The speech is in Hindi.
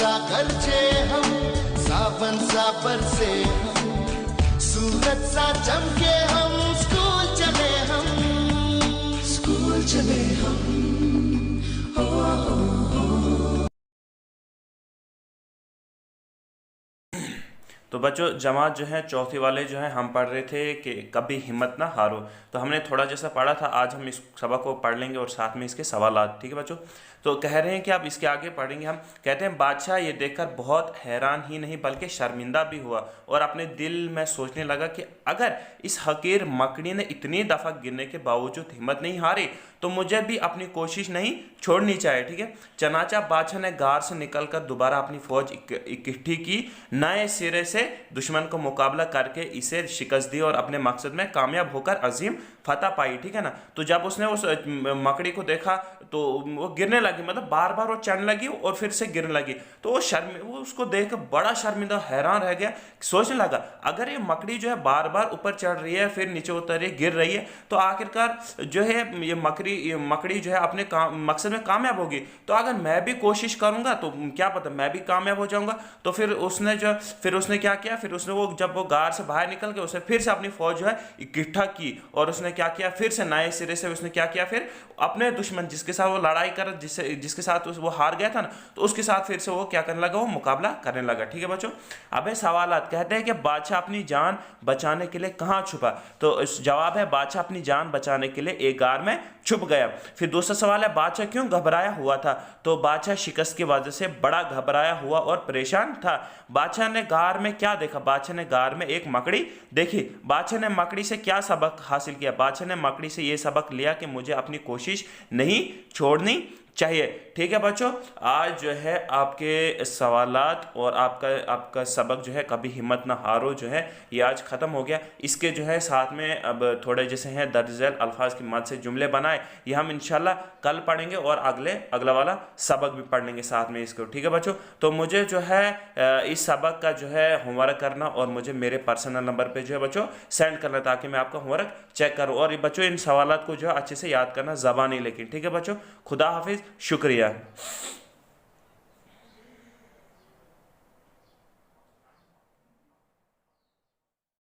सा गरजे हम, सावन सा बरसे हम, सूरज सा चमके हम, स्कूल चले हम, स्कूल चले हम, तो बच्चों जमात जो है चौथी वाले जो है हम पढ़ रहे थे कि कभी हिम्मत ना हारो। तो हमने थोड़ा जैसा पढ़ा था, आज हम इस सबक को पढ़ लेंगे और साथ में इसके सवालात। ठीक है बच्चों, तो कह रहे हैं कि अब इसके आगे पढ़ेंगे हम। कहते हैं बादशाह ये देखकर बहुत हैरान ही नहीं बल्कि शर्मिंदा भी हुआ और अपने दिल में सोचने लगा कि अगर इस हकीर मकड़ी ने इतनी दफ़ा गिरने के बावजूद हिम्मत नहीं हारी तो मुझे भी अपनी कोशिश नहीं छोड़नी चाहिए। ठीक है, चनाचा बादशाह ने गार से निकलकर दोबारा अपनी फौज इकट्ठी की, नए सिरे से दुश्मन को मुकाबला करके इसे शिकस्त दी और अपने मकसद में कामयाब होकर अजीम फतह पाई। ठीक है ना, तो जब उसने उस मकड़ी को देखा तो वो गिरने लगी, मतलब बार बार वो चढ़ने लगी और फिर से गिरने लगी। तो वो उसको देख कर बड़ा शर्मिंदा हैरान रह गया, सोचने लगा अगर ये मकड़ी जो है बार बार ऊपर चढ़ रही है फिर नीचे उतर रही है गिर रही है तो आखिरकार जो है ये मकड़ी जो है अपने मकसद में कामयाब होगी। तो अगर मैं भी कोशिश करूंगा तो क्या पता मैं भी कामयाब हो जाऊंगा। तो फिर उसने क्या किया, फिर उसने जब वो गार से बाहर निकल के उसने फिर से अपनी फौज जो है इकट्ठा की और उसने क्या किया, फिर से नए सिरे से उसने क्या किया, फिर अपने दुश्मन जिसके साथ वो लड़ाई कर जिसके साथ वो हार गया था ना, तो उसके साथ फिर से वो क्या करने लगा, वो मुकाबला करने लगा। ठीक है बच्चों, अबे सवालात कहते हैं कि बादशाह अपनी जान बचाने के लिए कहाँ छुपा। तो इस जवाब है बादशाह अपनी जान बचाने के लिए एक गार में छुप गया। फिर दूसरा सवाल है बादशाह क्यों घबराया हुआ था। तो बादशाह शिकस्त की वजह से बड़ा घबराया हुआ और परेशान था। बादशाह ने गार में क्या देखा, बादशाह ने गार में एक मकड़ी देखी। बादशाह ने मकड़ी से क्या सबक हासिल किया, बादशाह ने मकड़ी से यह सबक लिया कि मुझे अपनी कोशिश नहीं छोड़नी चाहिए। ठीक है बच्चों, आज जो है आपके सवालात और आपका सबक जो है कभी हिम्मत ना हारो जो है ये आज ख़त्म हो गया। इसके जो है साथ में अब थोड़े जैसे हैं दर्ज झेल अल्फाज की मदद से जुमले बनाए, ये हम इंशाल्लाह कल पढ़ेंगे और अगला वाला सबक भी पढ़ लेंगे साथ में इसको। ठीक है बच्चों, तो मुझे जो है इस सबक का जो है होमवर्क करना और मुझे मेरे पर्सनल नंबर पर जो है बच्चों सेंड करना ताकि मैं आपका होमवर्क चेक करूँ। और बच्चों इन सवालात को जो है अच्छे से याद करना ज़बानी लेकिन। ठीक है बच्चों, खुदा हाफिज़, शुक्रिया।